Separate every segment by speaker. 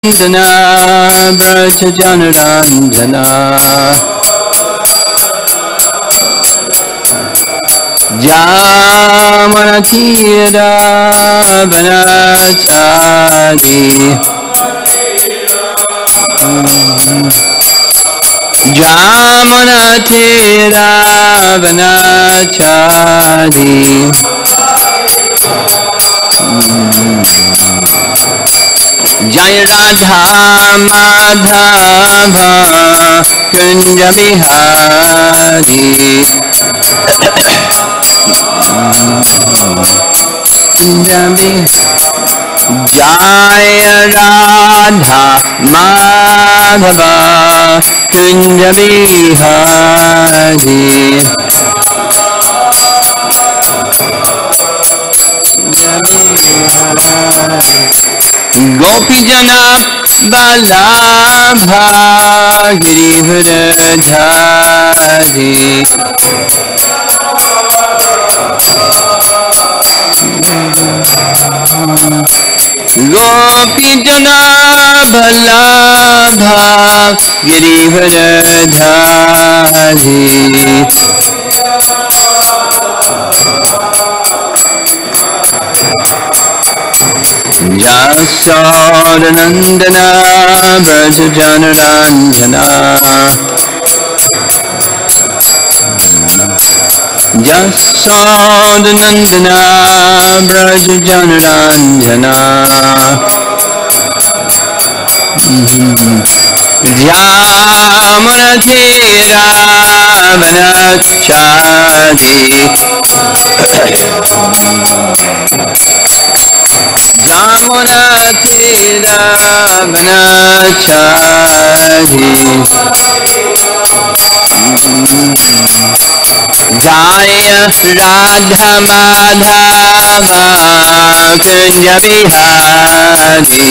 Speaker 1: Braja Janaranjana Jamanatira Vanachadi Jamanatira Vanachadi Jai Radha Madhava Kunja Bihari Jai Radha Madhava Kunja Bihari Gopi Jana Balabha Girivradhari Gopi Jana Balabha Girivradhari Jasodanandana Braja Janaranjana Jasodanandana Braja Janaranjana Jamanatira Vanachadi Jamunatira Vanachadi Jaya Radha Madhava Kunja Bihari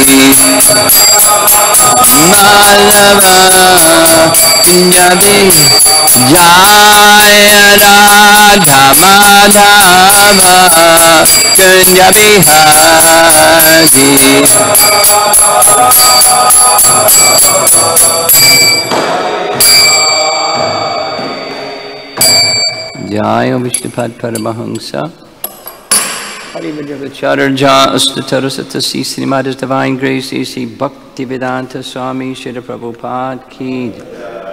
Speaker 1: Madhava Kunja Bihari Jaya Radha Madhava Kunja Bihari Jaya Vishnupad Paramahamsa Parivajavacharya Astatarasata Srimad Divine Grace A.C. Bhaktivedanta Swami Srila Prabhupada Ki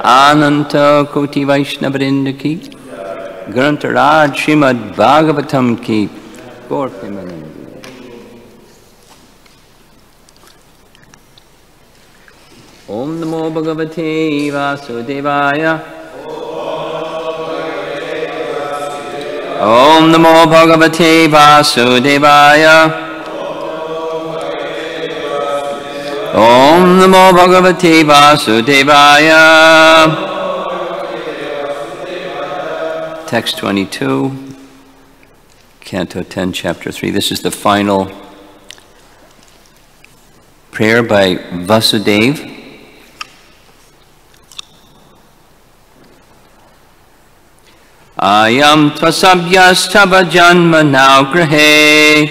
Speaker 1: Ananta Koti Vaishnavrinda Ki Grantaraj Srimad Bhagavatam Ki Gaur Premanandi. Om Namo Bhagavate Vasudevaya Om Namo Bhagavate Vasudevaya Om Namo Bhagavate Vasudevaya. Text 22, Canto 10, Chapter 3. This is the final prayer by Vasudeva. Ayam tvasabhyastava janma now grahe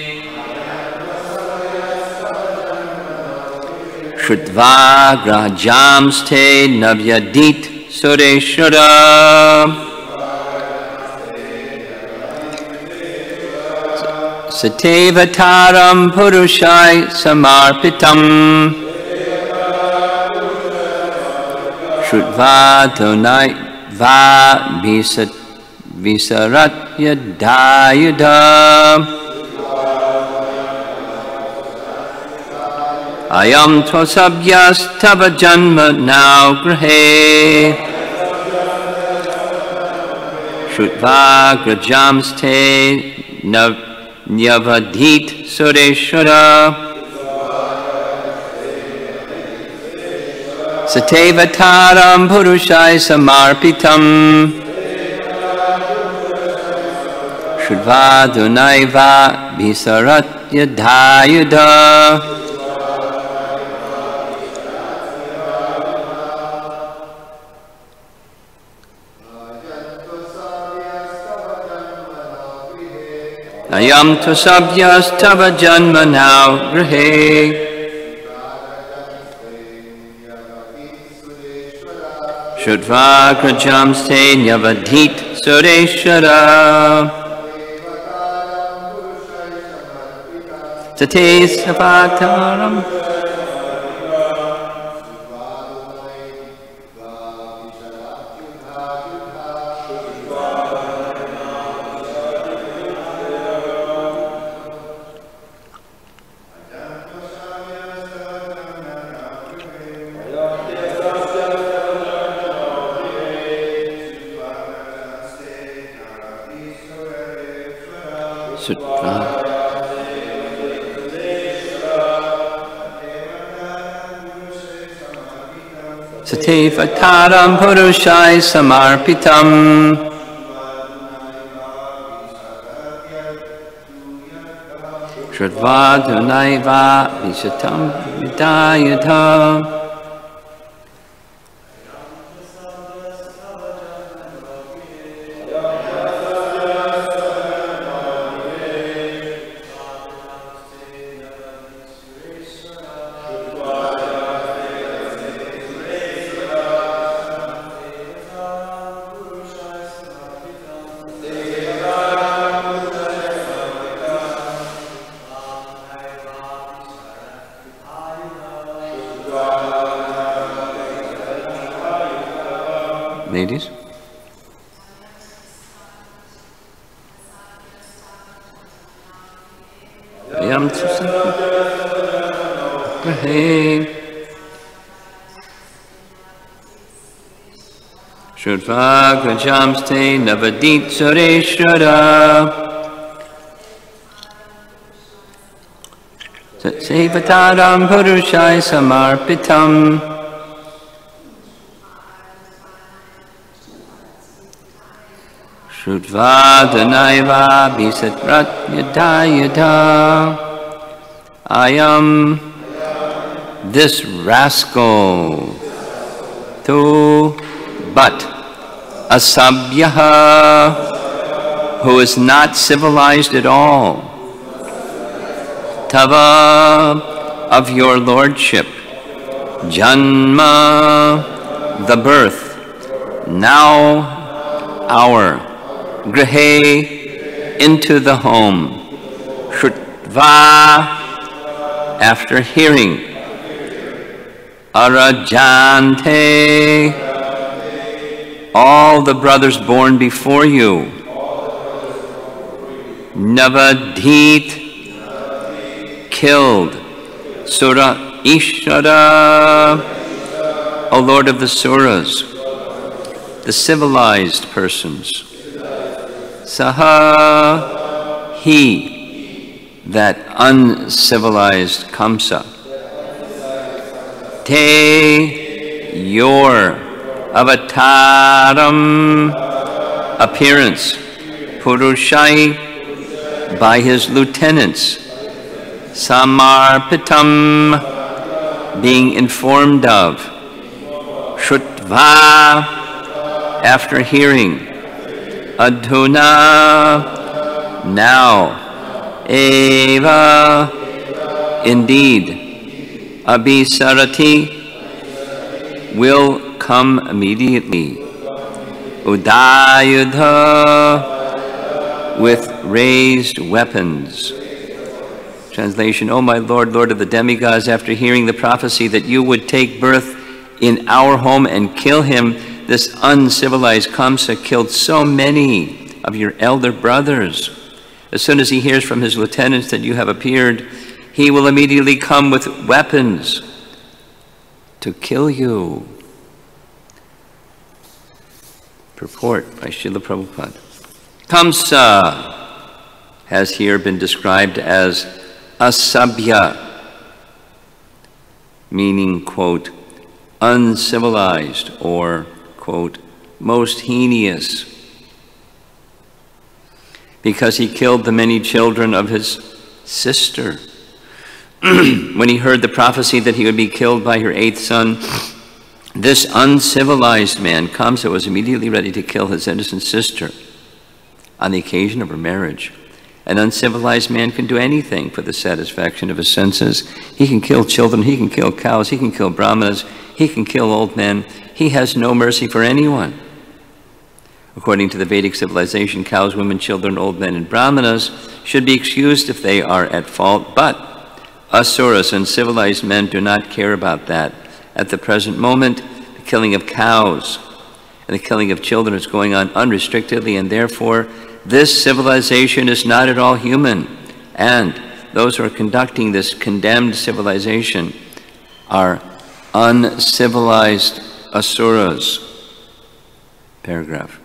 Speaker 1: Shrutva grahajamste navyadit sureshura Satevataram purushai samarpitam Shrutva donai va visaratya dayuda Ayam tvasabhyas tava janma now grahe Shrutva grajamste nyavadhit sureshura Satevataram purushai samarpitam Shrutva dunaiva visaratya dayuda Ayam tvasabhyas tava janma now grahe Shrutva krajamste nyavadhit sureshara Tate savataram Satevataram purushai samarpitam Shradvadunaiva visatam vidayata Ladies? Shrutva krajamste navadit sureshara Sevataram purushai samarpitam Shrutva danaiva bisatrat yadayata I am this rascal tu but asabhyaha who is not civilized at all tava of your lordship janma the birth now our grihe into the home shrutva after hearing arajante all the brothers born before you navadhit killed sura ishara O Lord of the Suras the civilized persons saha he that uncivilized Kamsa te your avataram appearance purushai by his lieutenants samarpitam being informed of shrutva after hearing adhuna now eva indeed abhisarati will come immediately udayudha with raised weapons. Translation, O my Lord, Lord of the demigods, after hearing the prophecy that you would take birth in our home and kill him, this uncivilized Kamsa killed so many of your elder brothers. As soon as he hears from his lieutenants that you have appeared, he will immediately come with weapons to kill you. Purport by Srila Prabhupada. Kamsa has here been described as asabhya, meaning, quote, uncivilized, or, quote, most heinous, because he killed the many children of his sister. When he heard the prophecy that he would be killed by her 8th son, this uncivilized man, Kamsa, was immediately ready to kill his innocent sister on the occasion of her marriage. An uncivilized man can do anything for the satisfaction of his senses. He can kill children, he can kill cows, he can kill brahmanas, he can kill old men. He has no mercy for anyone. According to the Vedic civilization, cows, women, children, old men, and brahmanas should be excused if they are at fault, but asuras, uncivilized men, do not care about that. At the present moment, the killing of cows and the killing of children is going on unrestrictedly, and therefore this civilization is not at all human, and those who are conducting this condemned civilization are uncivilized asuras. Paragraph.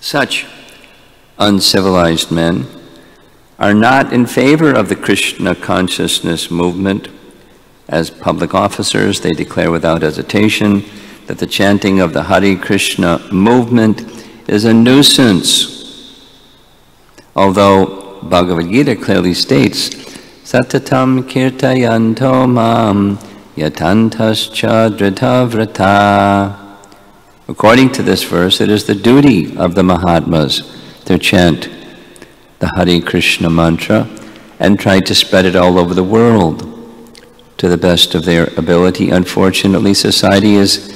Speaker 1: Such uncivilized men are not in favor of the Krishna consciousness movement. As public officers, they declare without hesitation that the chanting of the Hare Krishna movement is a nuisance. Although Bhagavad Gita clearly states, Satatam kirtayanto mam yatantascha dhritavrata. According to this verse, it is the duty of the Mahatmas to chant the Hare Krishna mantra and try to spread it all over the world to the best of their ability. Unfortunately, society is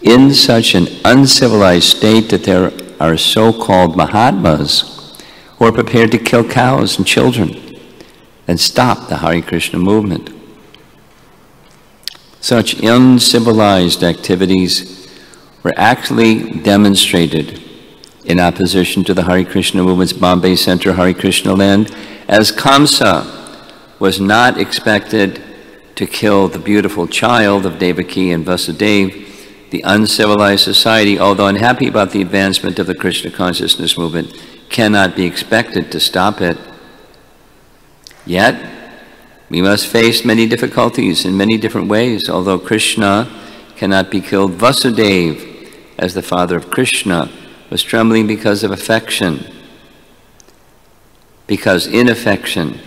Speaker 1: in such an uncivilized state that there are so-called Mahatmas who are prepared to kill cows and children and stop the Hare Krishna movement. Such uncivilized activities were actually demonstrated in opposition to the Hare Krishna movement's Bombay Center Hare Krishna land, as Kamsa was not expected to kill the beautiful child of Devaki and Vasudeva. The uncivilized society, although unhappy about the advancement of the Krishna consciousness movement, cannot be expected to stop it. Yet, we must face many difficulties in many different ways. Although Krishna cannot be killed, Vasudeva, as the father of Krishna, was trembling because of affection. Because in affection,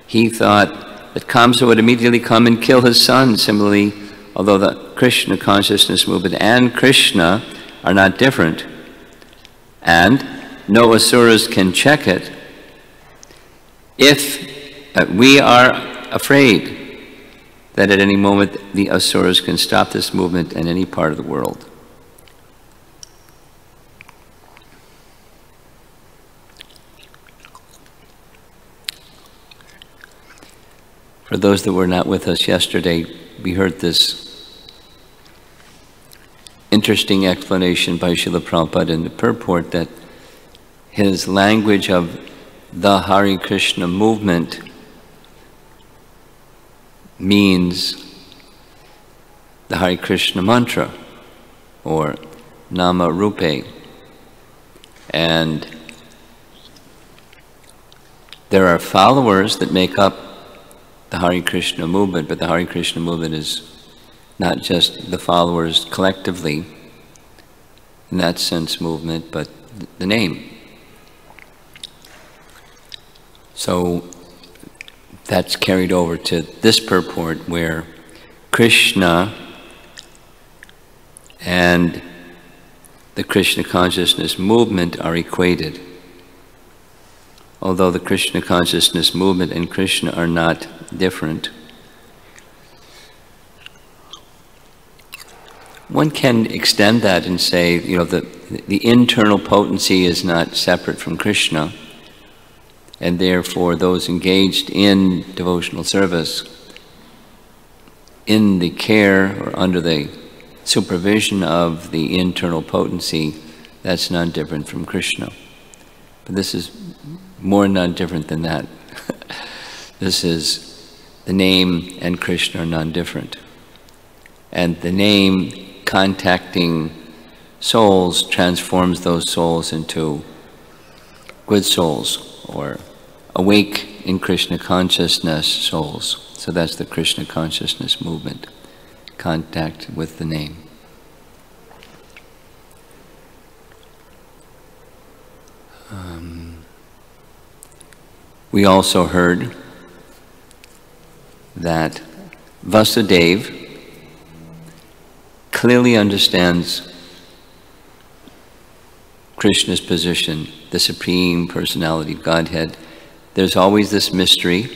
Speaker 1: he thought that Kamsa would immediately come and kill his son. Similarly, although the Krishna consciousness movement and Krishna are not different, and no asuras can check it, if we are afraid that at any moment the asuras can stop this movement in any part of the world. For those that were not with us yesterday, we heard this interesting explanation by Srila Prabhupada in the purport that his language of the Hare Krishna movement means the Hare Krishna mantra, or Nama Rupe. And there are followers that make up the Hare Krishna movement, but the Hare Krishna movement is not just the followers collectively, in that sense movement, but the name. So that's carried over to this purport where Krishna and the Krishna consciousness movement are equated. Although the Krishna consciousness movement and Krishna are not different, one can extend that and say, you know, the internal potency is not separate from Krishna, and therefore those engaged in devotional service, in the care or under the supervision of the internal potency, that's not different from Krishna. But this is more non-different than that. This is the name and Krishna are non-different. And the name contacting souls transforms those souls into good souls, or awake in Krishna consciousness souls. So that's the Krishna consciousness movement, contact with the name. We also heard that Vasudeva clearly understands Krishna's position the Supreme Personality of Godhead, there's always this mystery,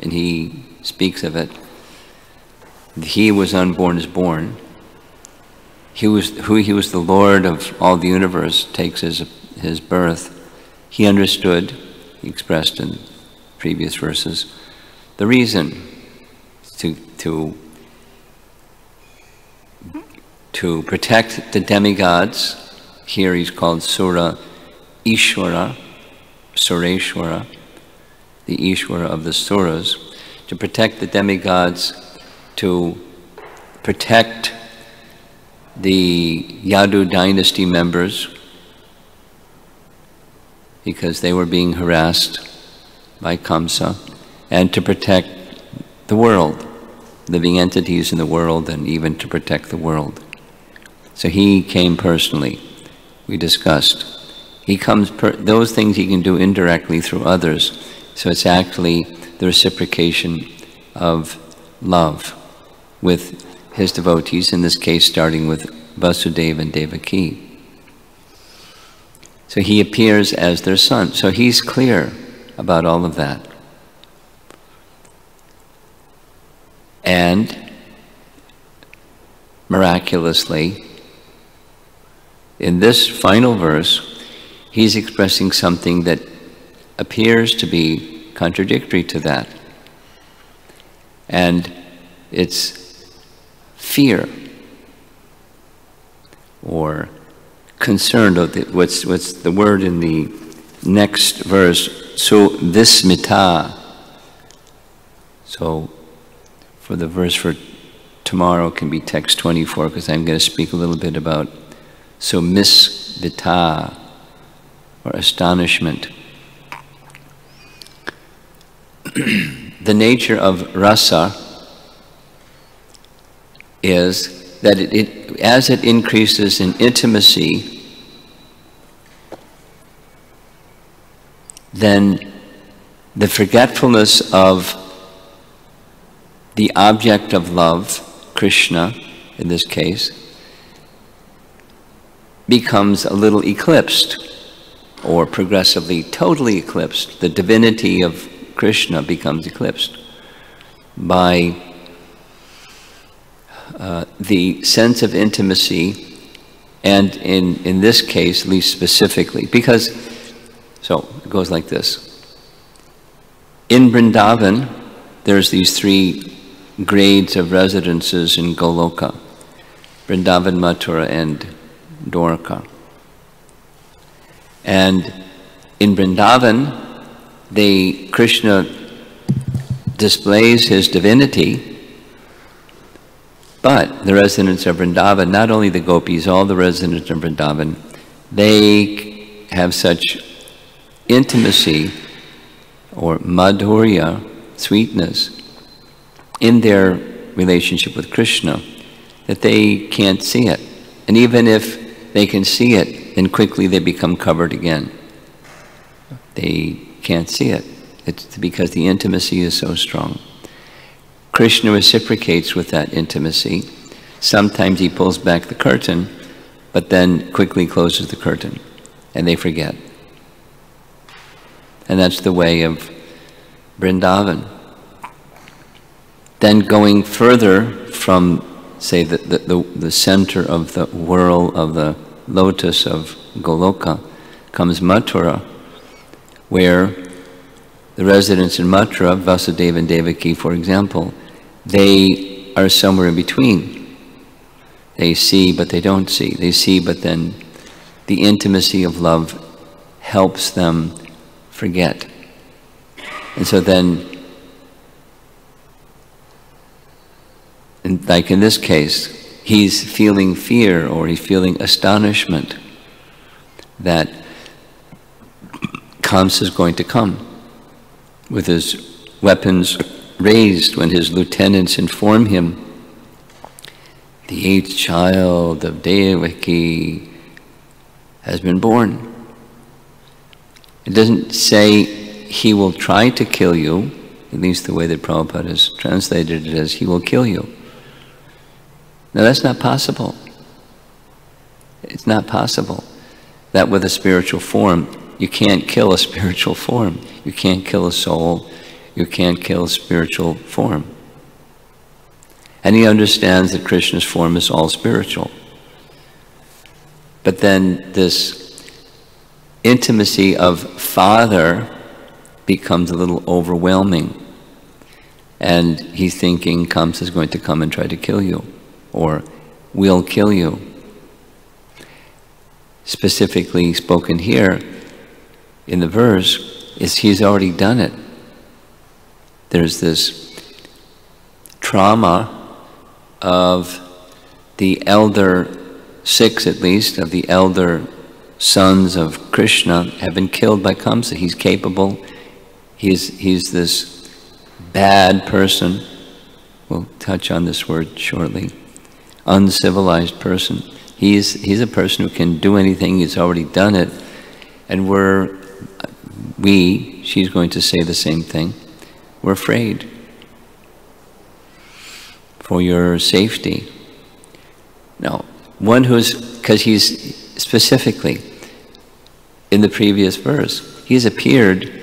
Speaker 1: and he speaks of it. He who was unborn is born. He was the Lord of all the universe, takes his birth. He understood, he expressed in previous verses, the reason to protect the demigods. Here he's called Sura Ishwara, Sureshwara, the Ishwara of the Suras, to protect the demigods, to protect the Yadu dynasty members, because they were being harassed by Kamsa, and to protect the world, living entities in the world, and even to protect the world. So he came personally, we discussed. He comes, those things he can do indirectly through others, so it's actually the reciprocation of love with his devotees, in this case starting with Vasudeva and Devaki. So he appears as their son. So he's clear about all of that. And miraculously, in this final verse, he's expressing something that appears to be contradictory to that. And it's fear, or concern. What's the word in the next verse? So vismita. So for the verse for tomorrow can be text 24, because I'm going to speak a little bit about so misvita, or astonishment. The nature of rasa is that as it increases in intimacy, then the forgetfulness of the object of love, Krishna in this case, becomes a little eclipsed, or progressively totally eclipsed. The divinity of Krishna becomes eclipsed by the sense of intimacy, and in this case, at least specifically, because, so it goes like this. In Vrindavan, there's these three grades of residences in Goloka: Vrindavan, Mathura, and Dwarka. And in Vrindavan, Krishna displays his divinity, but the residents of Vrindavan, not only the gopis, all the residents of Vrindavan, they have such intimacy, or madhurya, sweetness, in their relationship with Krishna, that they can't see it. And even if they can see it, then quickly they become covered again. They can't see it. It's because the intimacy is so strong. Krishna reciprocates with that intimacy. Sometimes he pulls back the curtain, but then quickly closes the curtain, and they forget. And that's the way of Vrindavan. Then going further from, say, the center of the whirl of the lotus of Goloka comes Mathura, where the residents in Mathura, Vasudeva and Devaki, for example, they are somewhere in between. They see, but they don't see. They see, but then the intimacy of love helps them forget. And so then, like in this case, he's feeling fear, or he's feeling astonishment that Kamsa is going to come with his weapons raised when his lieutenants inform him, the 8th child of Devaki has been born. It doesn't say he will try to kill you, at least the way that Prabhupada has translated it as he will kill you. Now that's not possible. It's not possible that with a spiritual form you can't kill a spiritual form. You can't kill a soul. You can't kill a spiritual form. And he understands that Krishna's form is all spiritual. But then this intimacy of father becomes a little overwhelming. And he's thinking Kamsa is going to come and try to kill you, or will kill you. Specifically spoken here in the verse is he's already done it. There's this trauma of the elder, 6 at least, of the elder sons of Krishna have been killed by Kamsa. He's capable. He's this bad person. We'll touch on this word shortly. Uncivilized person. He's a person who can do anything. He's already done it. And she's going to say the same thing. We're afraid for your safety. Now, one who's, because he's specifically, in the previous verse, he's appeared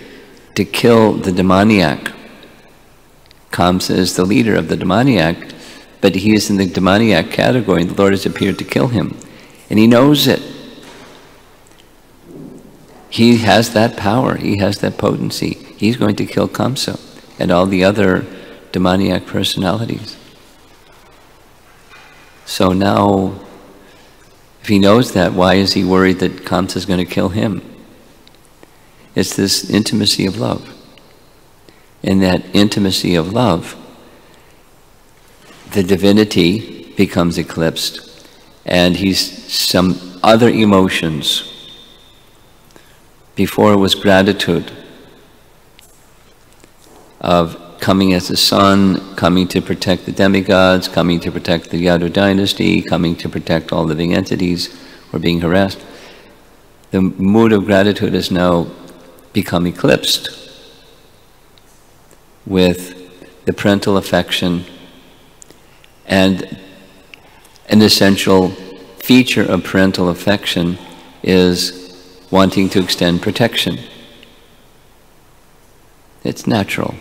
Speaker 1: to kill the demoniac. Kamsa is the leader of the demoniac, but he is in the demoniac category, and the Lord has appeared to kill him. And he knows it. He has that power, he has that potency. He's going to kill Kamsa and all the other demoniac personalities. So now, if he knows that, why is he worried that Kamsa is going to kill him? It's this intimacy of love. In that intimacy of love, the divinity becomes eclipsed, and he's some other emotions. Before it was gratitude of coming as a son, coming to protect the demigods, coming to protect the Yadu dynasty, coming to protect all living entities who are being harassed. The mood of gratitude has now become eclipsed with the parental affection, and an essential feature of parental affection is wanting to extend protection. It's natural.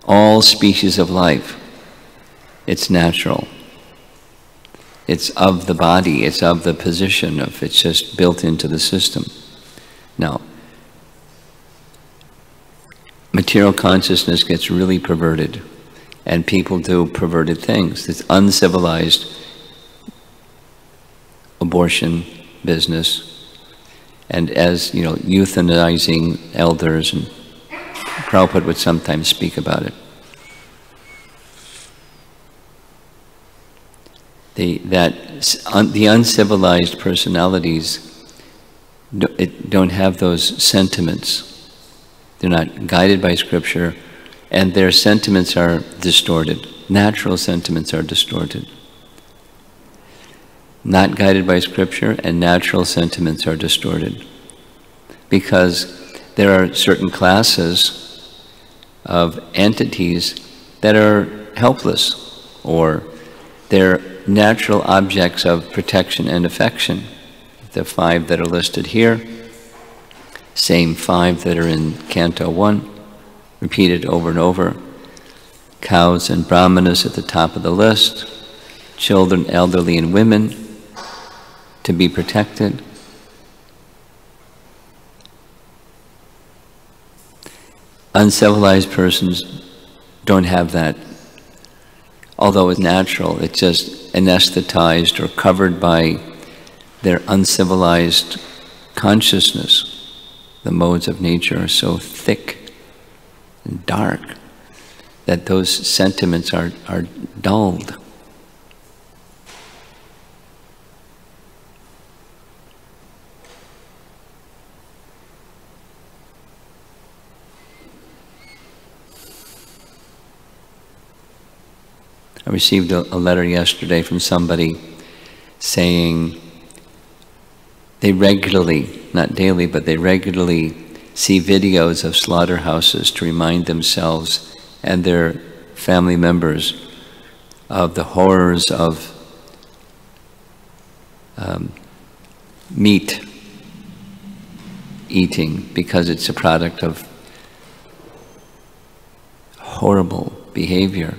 Speaker 1: All species of life, it's natural. It's of the body, it's of the position of, it's just built into the system. Now, material consciousness gets really perverted, and people do perverted things. It's uncivilized abortion business, and as you know, euthanizing elders, and Prabhupada would sometimes speak about it. The uncivilized personalities don't have those sentiments. They're not guided by scripture, and their sentiments are distorted. Natural sentiments are distorted. Not guided by scripture, and natural sentiments are distorted. Because there are certain classes of entities that are helpless, or they're natural objects of protection and affection. The 5 that are listed here, same 5 that are in Canto 1, repeated over and over. Cows and brahmanas at the top of the list, children, elderly, and women to be protected. Uncivilized persons don't have that. Although it's natural, it's just anesthetized or covered by their uncivilized consciousness. The modes of nature are so thick and dark that those sentiments are dulled. I received a letter yesterday from somebody saying they regularly, not daily, but they regularly see videos of slaughterhouses to remind themselves and their family members of the horrors of meat eating because it's a product of horrible behavior.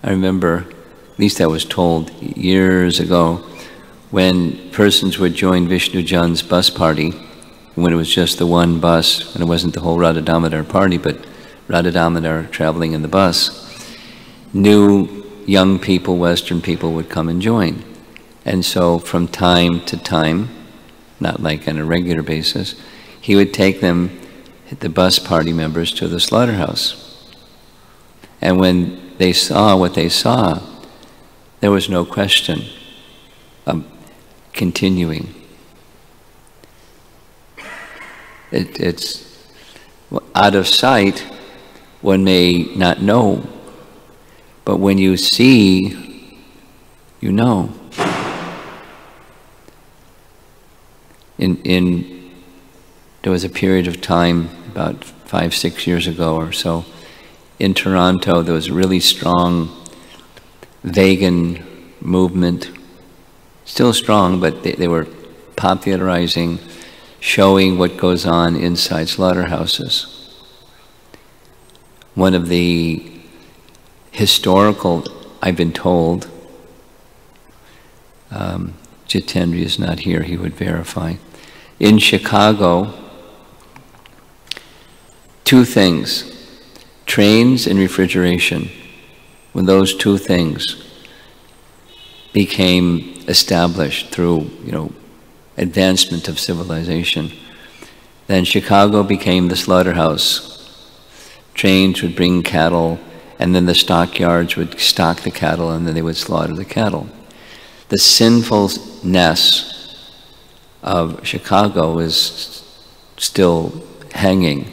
Speaker 1: I remember, at least I was told years ago, when persons would join Vishnu Jan's bus party, when it was just the one bus, and it wasn't the whole Radha Damodar party, but Radha Damodar traveling in the bus, new young people, Western people would come and join. And so from time to time, not like on a regular basis, he would take them, the bus party members, to the slaughterhouse. And when they saw what they saw, there was no question of continuing. It's out of sight, one may not know, but when you see, you know. There was a period of time about 5-6 years ago or so, in Toronto, there was a really strong vegan movement, still strong, but they were popularizing, showing what goes on inside slaughterhouses. One of the historical, I've been told, Jitendra is not here, he would verify. In Chicago, 2 things, trains and refrigeration. When those 2 things became established through, advancement of civilization, then Chicago became the slaughterhouse. Trains would bring cattle, and then the stockyards would stock the cattle, and then they would slaughter the cattle. The sinfulness of Chicago is still hanging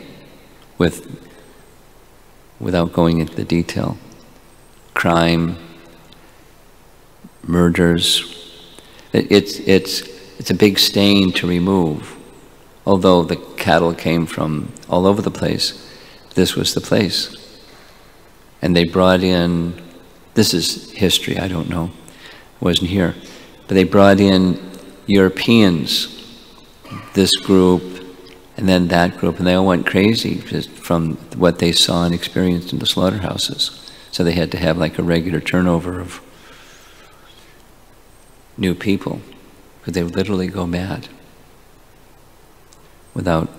Speaker 1: without going into the detail. Crime, murders. It's a big stain to remove. Although the cattle came from all over the place, this was the place. And they brought in, this is history, I don't know, I wasn't here, but they brought in Europeans, this group, and then that group, and they all went crazy just from what they saw and experienced in the slaughterhouses. So they had to have like a regular turnover of new people, because they would literally go mad without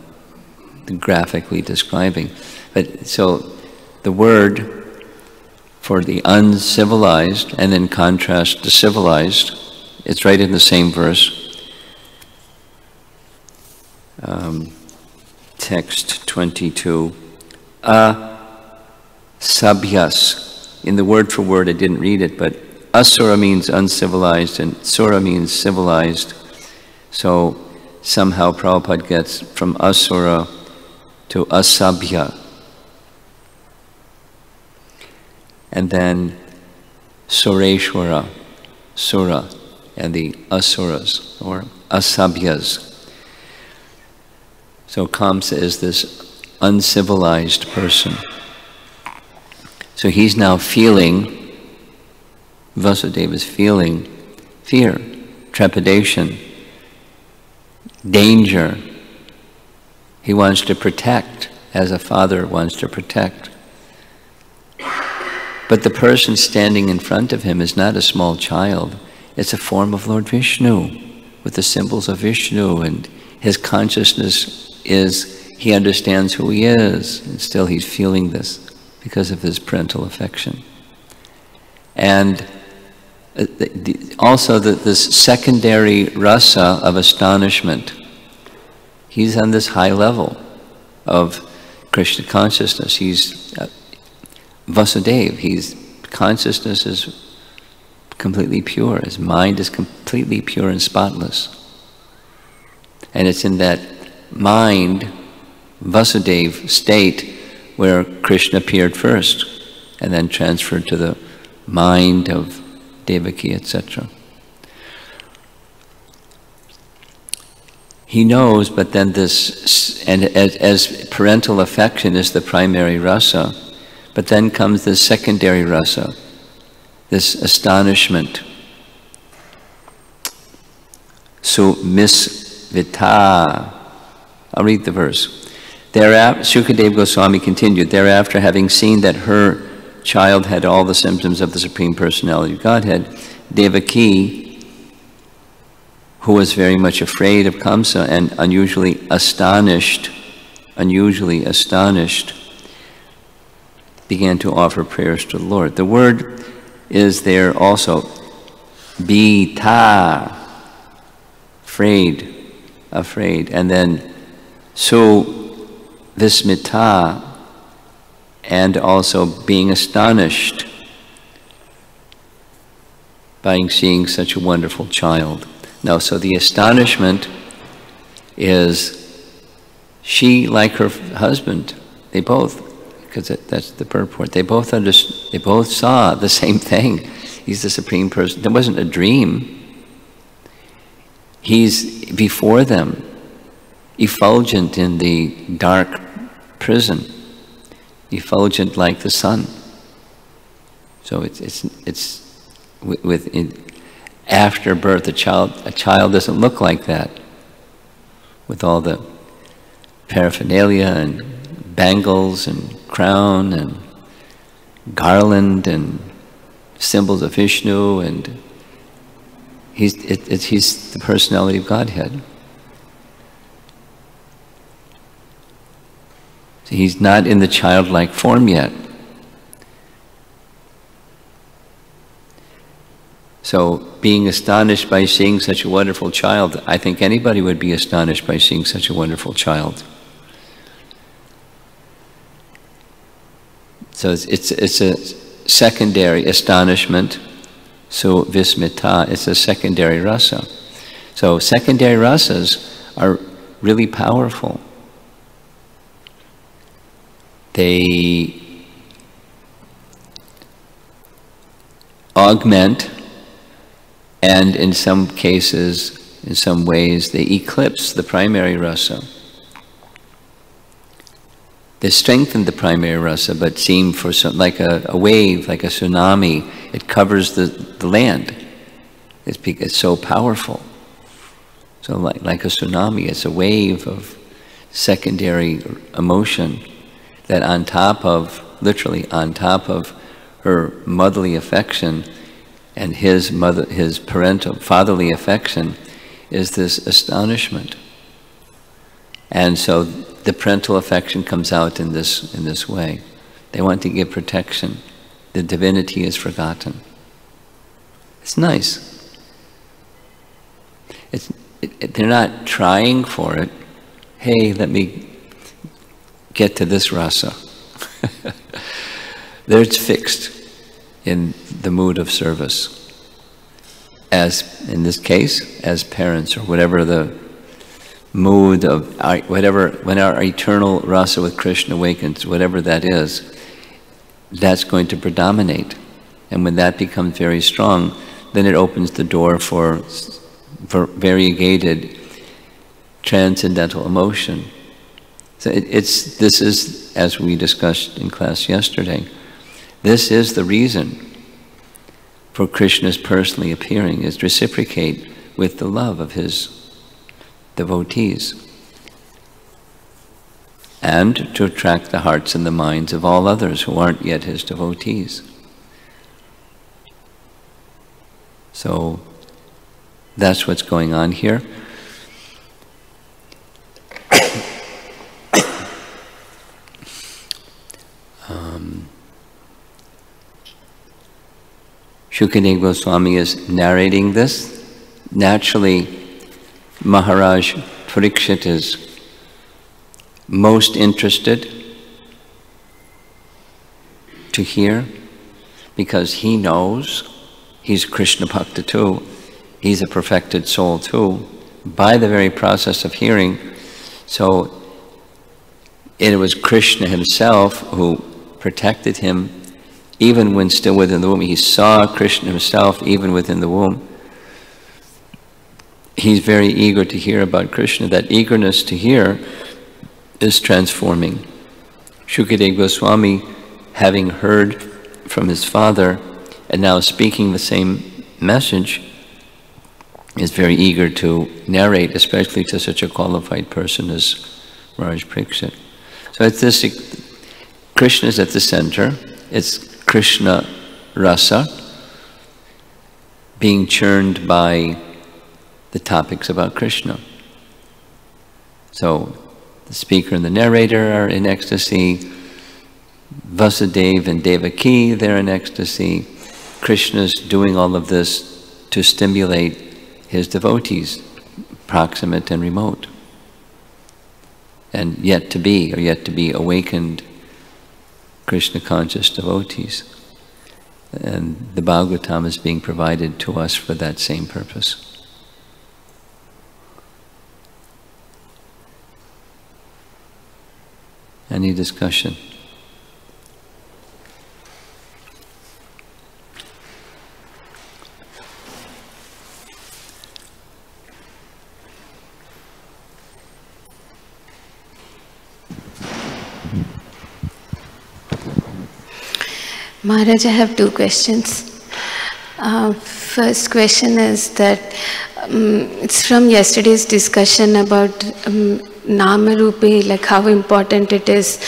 Speaker 1: graphically describing. But so the word for the uncivilized, and in contrast to civilized, it's right in the same verse. Text 22. Sabhyas. In the word for word, I didn't read it, but asura means uncivilized and sura means civilized. So somehow Prabhupada gets from asura to asabhya. And then sureshwara, sura, and the asuras, or asabhyas. So Kamsa is this uncivilized person. So he's now feeling, Vasudeva is feeling fear, trepidation, danger. He wants to protect, as a father wants to protect. But the person standing in front of him is not a small child. It's a form of Lord Vishnu, with the symbols of Vishnu, and his consciousness is, he understands who he is, and still he's feeling this because of his parental affection. And also this secondary rasa of astonishment, he's on this high level of Krishna consciousness. He's Vasudeva, his consciousness is completely pure, his mind is completely pure and spotless. And it's in that mind, Vasudeva state, where Krishna appeared first, and then transferred to the mind of Devaki, etc. He knows, but then this, and as parental affection is the primary rasa, but then comes this secondary rasa, this astonishment. So Vita. I'll read the verse. Thereafter, Shukadeva Goswami continued, thereafter, having seen that her child had all the symptoms of the Supreme Personality of Godhead, Devaki, who was very much afraid of Kamsa and unusually astonished, began to offer prayers to the Lord. The word is there also, bita, afraid, and then su vismita, and also being astonished by seeing such a wonderful child. Now, so the astonishment is she, like her husband, they both, because that's the purport, they both saw the same thing. He's the Supreme Person. There wasn't a dream. He's before them, effulgent in the dark prison, effulgent like the sun. So after birth, a child doesn't look like that, with all the paraphernalia and bangles and crown and garland and symbols of Vishnu, and he's the personality of Godhead. So he's not in the childlike form yet. So being astonished by seeing such a wonderful child, I think anybody would be astonished by seeing such a wonderful child. So it's a secondary astonishment. So vismita, it's a secondary rasa. So secondary rasas are really powerful. They augment, and in some cases, in some ways, they eclipse the primary rasa. They strengthen the primary rasa, but seem for like a wave, like a tsunami. It covers the land. It's so powerful. So like a tsunami, it's a wave of secondary emotion that on top of, literally on top of her motherly affection and his parental, fatherly affection, is this astonishment. And so the parental affection comes out in this way. They want to give protection. The divinity is forgotten. It's nice. They're not trying for it. Hey, let me get to this rasa. There it's fixed in the mood of service. As, in this case, as parents, or whatever the mood of, when our eternal rasa with Krishna awakens, whatever that is, that's going to predominate. And when that becomes very strong, then it opens the door for variegated transcendental emotion. So this is, as we discussed in class yesterday, this is the reason for Krishna's personally appearing, is to reciprocate with the love of his devotees and to attract the hearts and the minds of all others who aren't yet his devotees. So that's what's going on here. Shukadeva Goswami is narrating this. Naturally, Maharaj Parikshit is most interested to hear, because he knows he's Krishna Bhakta too. He's a perfected soul too, by the very process of hearing. So it was Krishna himself who protected him even when still within the womb. He saw Krishna himself even within the womb. He's very eager to hear about Krishna. That eagerness to hear is transforming. Shukadeva Goswami, having heard from his father and now speaking the same message, is very eager to narrate, especially to such a qualified person as Maharaj Parikshit. So it's this, Krishna is at the center. It's Krishna rasa being churned by the topics about Krishna. So the speaker and the narrator are in ecstasy. Vasudeva and Devaki, they're in ecstasy. Krishna's doing all of this to stimulate his devotees, proximate and remote, and yet to be awakened Krishna conscious devotees. And the Bhagavatam is being provided to us for that same purpose. Any discussion?
Speaker 2: Maharaj, I have two questions. First question is that it's from yesterday's discussion about Nama Rupi, like how important it is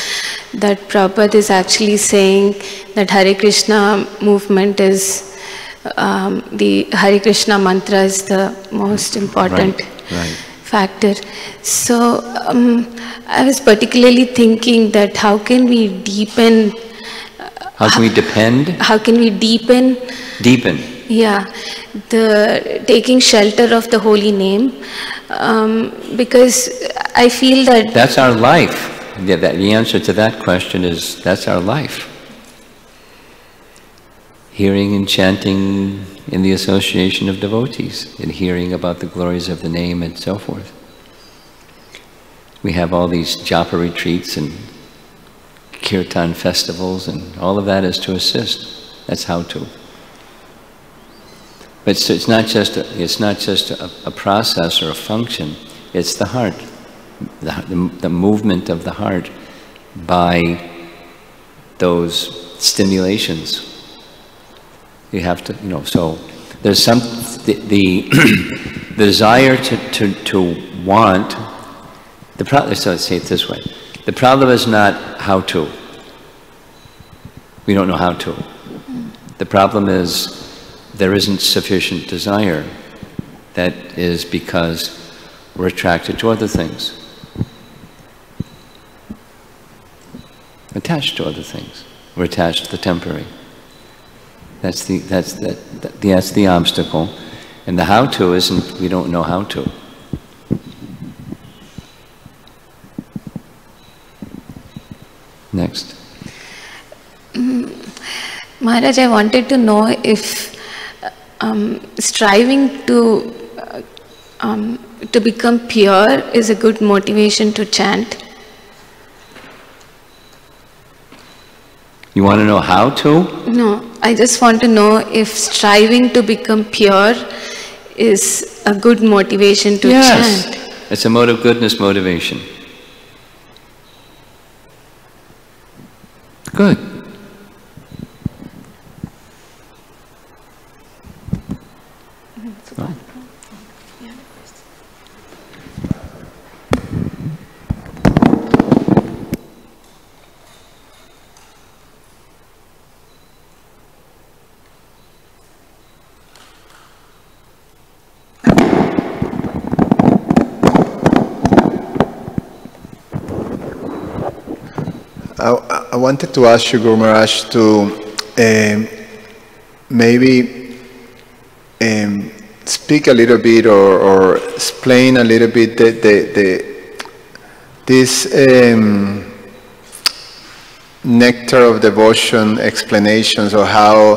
Speaker 2: that Prabhupada is actually saying that Hare Krishna movement is, the Hare Krishna mantra is the most important factor. So I was particularly thinking that how can we deepen.
Speaker 1: How can we depend?
Speaker 2: How can we deepen?
Speaker 1: Deepen.
Speaker 2: Yeah, the taking shelter of the holy name, because I feel that...
Speaker 1: That's our life. Yeah, the answer to that question is, that's our life. Hearing and chanting in the association of devotees, and hearing about the glories of the name and so forth. We have all these japa retreats and kirtan festivals, and all of that is to assist. That's how to. But it's not just a process or a function. It's the heart, the movement of the heart by those stimulations. You have to, you know. So there's some the desire to want. So let's say it this way. The problem is not how to. We don't know how to. The problem is there isn't sufficient desire. That is because we're attracted to other things. Attached to other things. We're attached to the temporary. That's the obstacle. And the how to isn't, we don't know how to. Next.
Speaker 2: Maharaj, I wanted to know if striving to become pure is a good motivation to chant.
Speaker 1: You want to know how to?
Speaker 2: No, I just want to know if striving to become pure is a good motivation to chant.
Speaker 1: It's a mode of goodness motivation. Good.
Speaker 3: I wanted to ask you, Guru Maharaj, to maybe speak a little bit or explain a little bit this nectar of devotion explanations of how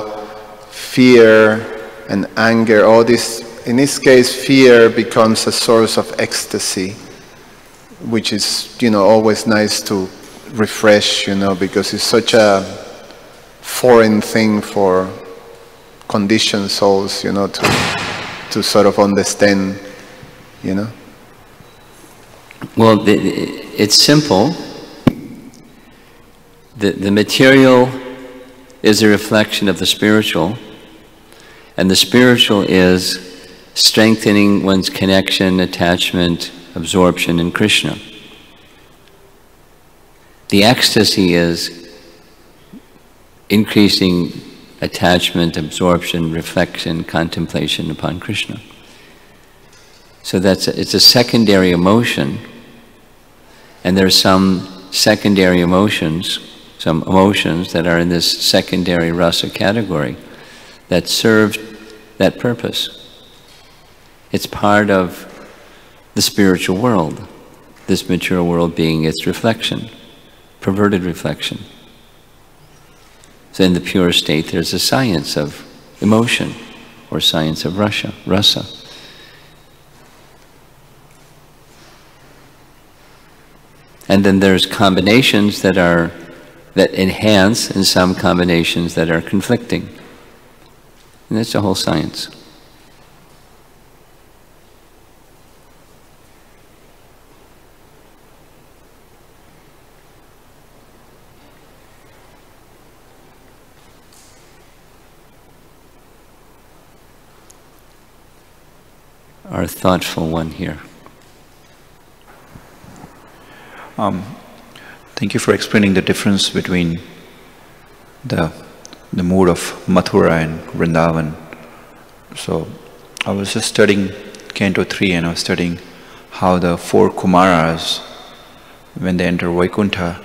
Speaker 3: fear and anger, all this, in this case, fear becomes a source of ecstasy, which is, you know, always nice to refresh, you know, because it's such a foreign thing for conditioned souls, you know, to sort of understand, you know.
Speaker 1: Well, it's simple. The material is a reflection of the spiritual, and the spiritual is strengthening one's connection, attachment, absorption in Krishna. The ecstasy is increasing attachment, absorption, reflection, contemplation upon Krishna. So it's a secondary emotion, and there are some secondary emotions, some emotions that are in this secondary rasa category that serve that purpose. It's part of the spiritual world, this mature world being its reflection, perverted reflection. So in the pure state, there's a science of emotion, or science of rasa. And then there's combinations that enhance, and some combinations that are conflicting. And that's the whole science. Our thoughtful one here.
Speaker 4: Thank you for explaining the difference between the mood of Mathura and Vrindavan. So I was just studying Canto 3, and I was studying how the 4 Kumaras, when they enter Vaikuntha,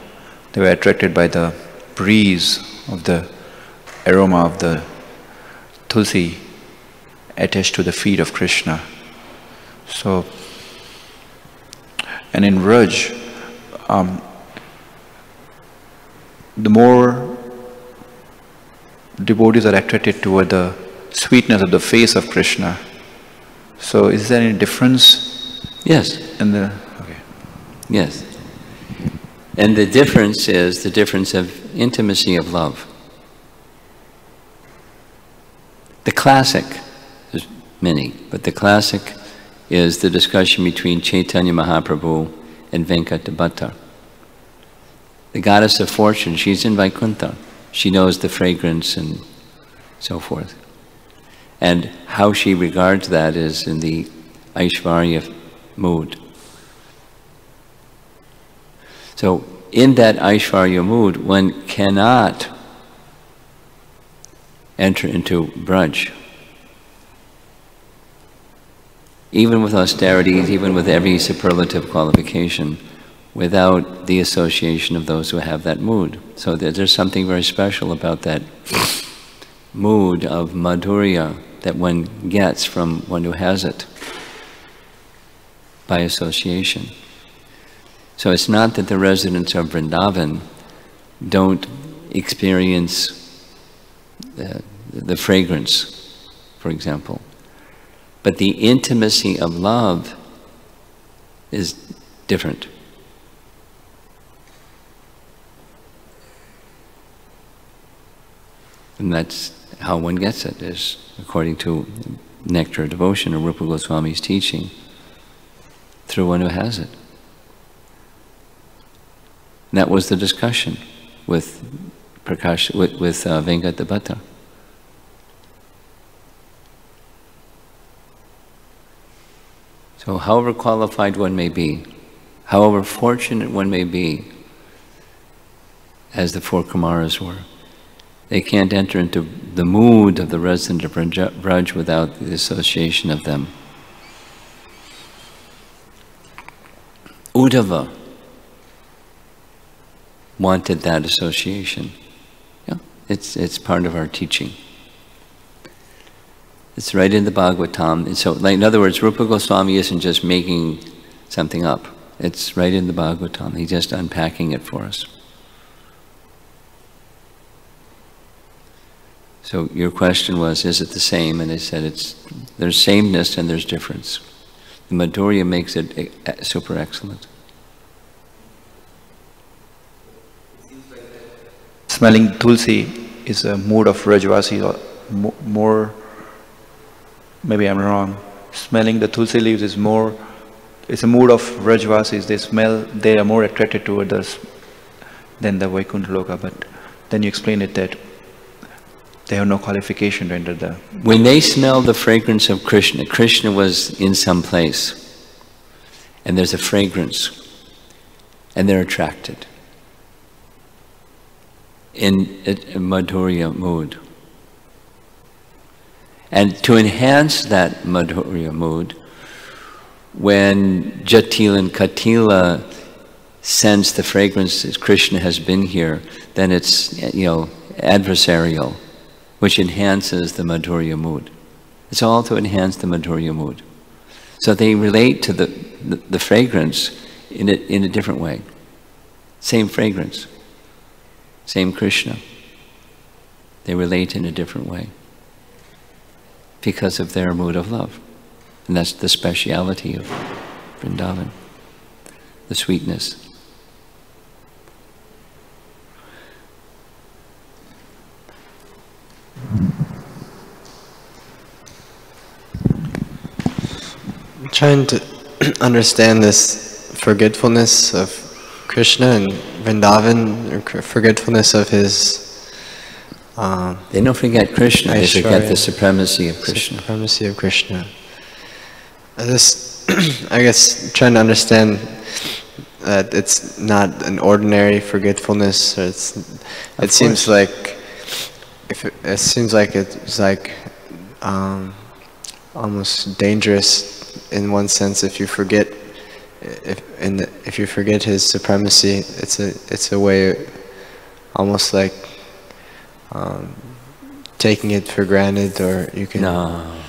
Speaker 4: they were attracted by the breeze of the aroma of the tulsi attached to the feet of Krishna. So, and in Raj, the more devotees are attracted toward the sweetness of the face of Krishna. So is there any difference?
Speaker 1: Yes.
Speaker 4: Okay.
Speaker 1: Yes. And the difference is the difference of intimacy of love. The classic, there's many, but the classic is the discussion between Chaitanya Mahaprabhu and Venkata. The goddess of fortune, she's in Vaikuntha. She knows the fragrance and so forth. And how she regards that is in the Aishvarya mood. So in that Aishvarya mood, one cannot enter into Braj. Even with austerities, even with every superlative qualification, without the association of those who have that mood. So there's something very special about that mood of madhurya that one gets from one who has it by association. So it's not that the residents of Vrindavan don't experience the fragrance, for example, but the intimacy of love is different. And that's how one gets it, is according to Nectar of Devotion or Rupa Goswami's teaching, through one who has it. And that was the discussion with Venkata. So however qualified one may be, however fortunate one may be, as the 4 Kumaras were, they can't enter into the mood of the resident of Braj without the association of them. Uddhava wanted that association. Yeah, it's part of our teaching. It's right in the Bhagavatam. And so, like, in other words, Rupa Goswami isn't just making something up. It's right in the Bhagavatam. He's just unpacking it for us. So your question was, is it the same? And I said there's sameness and there's difference. The Madhurya makes it super excellent.
Speaker 4: Smelling tulsi is a mood of Rajvasi, or more, maybe I'm wrong. Smelling the tulsi leaves is more, it's a mood of Rajvasis. They are more attracted toward us than the Vaikuntha Loka. But then you explain it that They have no qualification to enter the...
Speaker 1: When they smell the fragrance of Krishna, Krishna was in some place, and there's a fragrance, and they're attracted in a madhurya mood. And to enhance that madhurya mood, when Jatila and Katila sense the fragrance that Krishna has been here, then it's, adversarial, which enhances the madhurya mood. It's all to enhance the madhurya mood. So they relate to the fragrance in a different way. Same fragrance, same Krishna. They relate in a different way because of their mood of love. And that's the speciality of Vrindavan, the sweetness.
Speaker 5: I'm trying to understand this forgetfulness of Krishna and Vrindavan, or forgetfulness of his...
Speaker 1: they don't forget Krishna, they forget the supremacy of Krishna.
Speaker 5: Supremacy of Krishna. I guess trying to understand that it's not an ordinary forgetfulness. Or it seems like it's like almost dangerous in one sense if you forget if you forget his supremacy. It's a way almost like taking it for granted, or you can...
Speaker 1: No.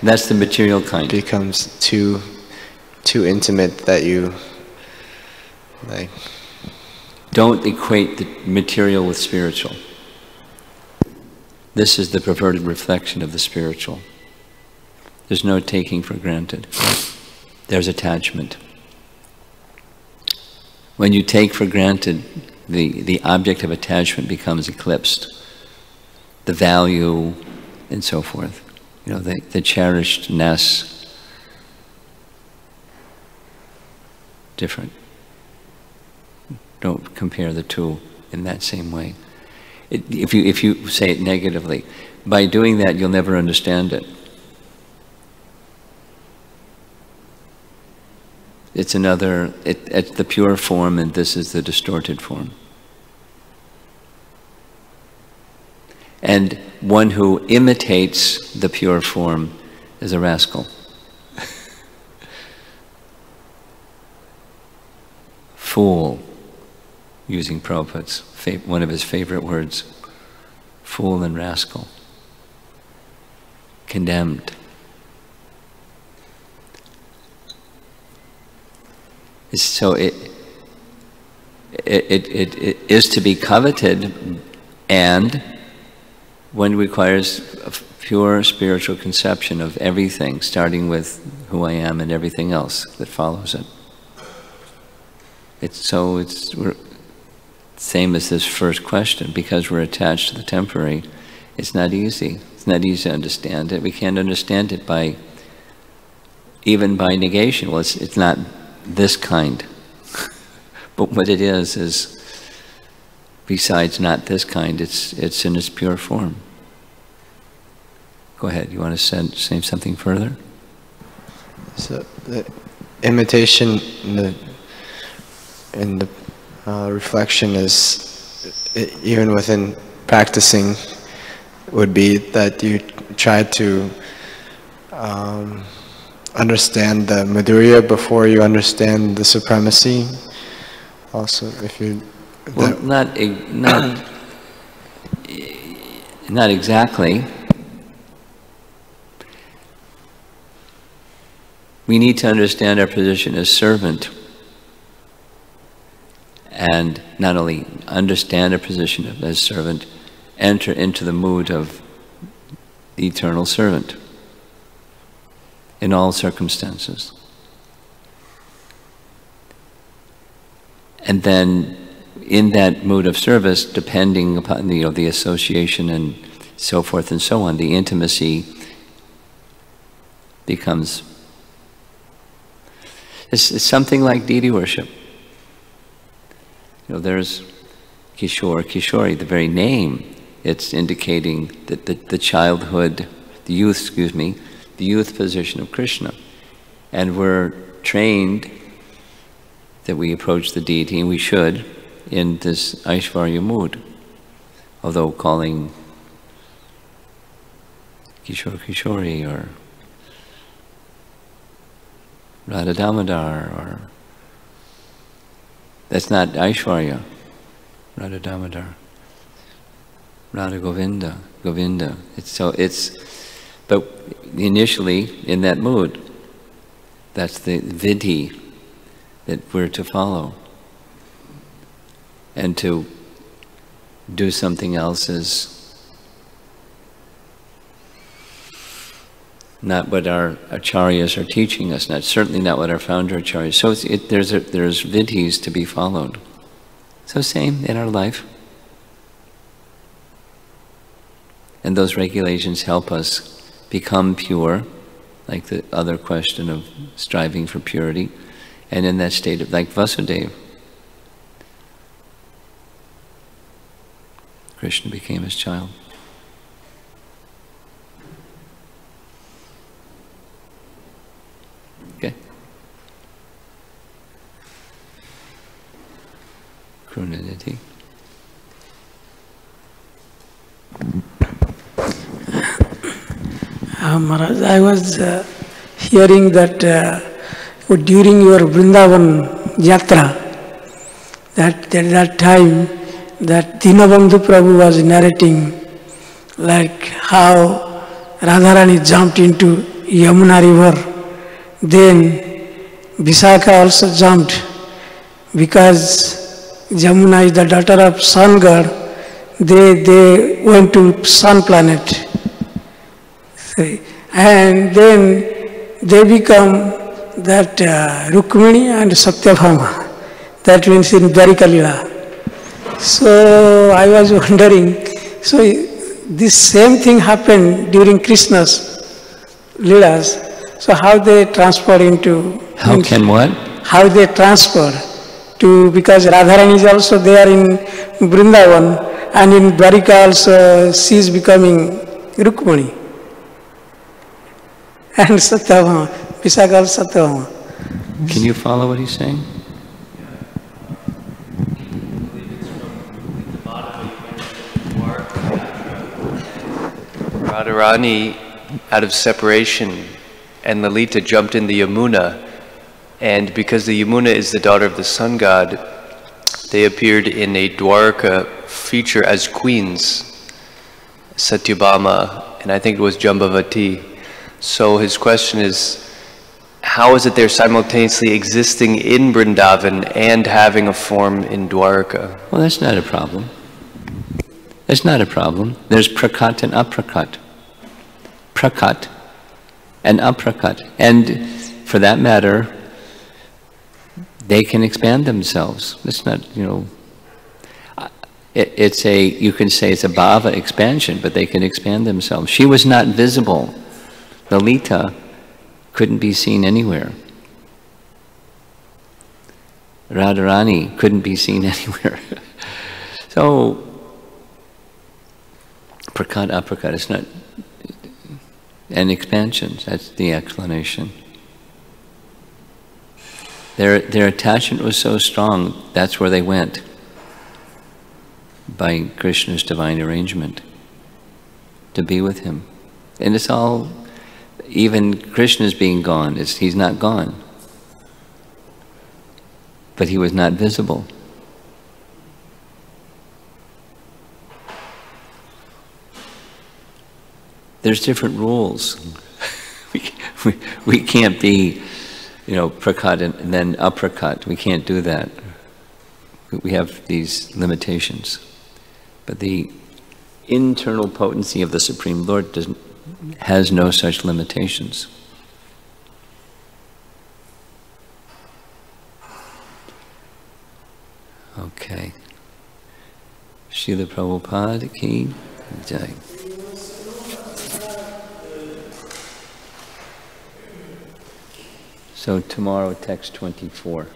Speaker 1: That's the material kind.
Speaker 5: Becomes too intimate that you like...
Speaker 1: Don't equate the material with spiritual. This is the perverted reflection of the spiritual. There's no taking for granted. There's attachment. When you take for granted, the object of attachment becomes eclipsed. The value and so forth. The cherishedness. Different. Don't compare the two in that same way. If you say it negatively, by doing that you'll never understand it. It's the pure form, and this is the distorted form. And one who imitates the pure form is a rascal. Fool, using Prabhupada's one of his favorite words, fool and rascal, condemned. So it is to be coveted, and one requires a pure spiritual conception of everything, starting with who I am and everything else that follows it. It's same as this first question. Because we're attached to the temporary, it's not easy. It's not easy to understand it. We can't understand it even by negation. Well, it's not this kind. But what it is besides not this kind, it's in its pure form. Go ahead, you want to say something further?
Speaker 5: So the imitation in the reflection is, even within practicing, would be that you try to understand the Madhurya before you understand the supremacy. Also, if you...
Speaker 1: Well, not exactly. We need to understand our position as servant, and not only understand our position as servant, enter into the mood of the eternal servant in all circumstances. And then in that mood of service, depending upon the association and so forth and so on, the intimacy becomes... It's something like deity worship. There's Kishore, Kishori, the very name It's indicating that the childhood, the youth position of Krishna. And we're trained that we approach the deity, and we should, in this Aishvarya mood. Although calling Kishore Kishori or Radha Damodar, or that's not Aishvarya, Radha Damodar. Radha Govinda, Govinda. But initially in that mood, that's the vidhi that we're to follow. And to do something else is not what our acharyas are teaching us, certainly not what our founder acharyas. So there's vidhis to be followed. So same in our life. And those regulations help us become pure, like the other question of striving for purity, and in that state of, like Vasudeva, Krishna became his child. Okay. Krunaditi.
Speaker 6: Maharaj, I was hearing that during your Vrindavan Yatra, that at that time, that Dinabandhu Prabhu was narrating like how Radharani jumped into Yamuna river. Then Visakha also jumped because Yamuna is the daughter of sun god. They went to sun planet. And then they become that Rukmini and Satyabhama. That means in Dwarika Lila. So I was wondering, so this same thing happened during Krishna's Lilas. So how they transfer into...
Speaker 1: How can what?
Speaker 6: How they transfer to, because Radharani is also there in Vrindavan, and in Dwarika also she is becoming Rukmini. And Satyabhama, Visakha Satyabhama.
Speaker 1: Can you follow what he's saying?
Speaker 7: Radharani, out of separation, and Lalita jumped in the Yamuna, and because the Yamuna is the daughter of the sun god, they appeared in a Dwarka feature as queens, Satyabhama, and I think it was Jambavati. So his question is, how is it they're simultaneously existing in Vrindavan and having a form in Dwarka?
Speaker 1: Well, that's not a problem. That's not a problem. There's prakat and aprakat. Prakat and aprakat. And for that matter, they can expand themselves. It's not, you can say it's a bhava expansion, but they can expand themselves. She was not visible. Lalita couldn't be seen anywhere. Radharani couldn't be seen anywhere. So, prakat, aprakat, it's not, and expansions, that's the explanation. Their attachment was so strong, that's where they went, by Krishna's divine arrangement, to be with him. And it's all, even Krishna's being gone, he's not gone. But he was not visible. There's different rules. we can't be, prakat and then aprakat. We can't do that. We have these limitations. But the internal potency of the Supreme Lord has no such limitations. Okay. Srila Prabhupada ki jai. So tomorrow, text 24.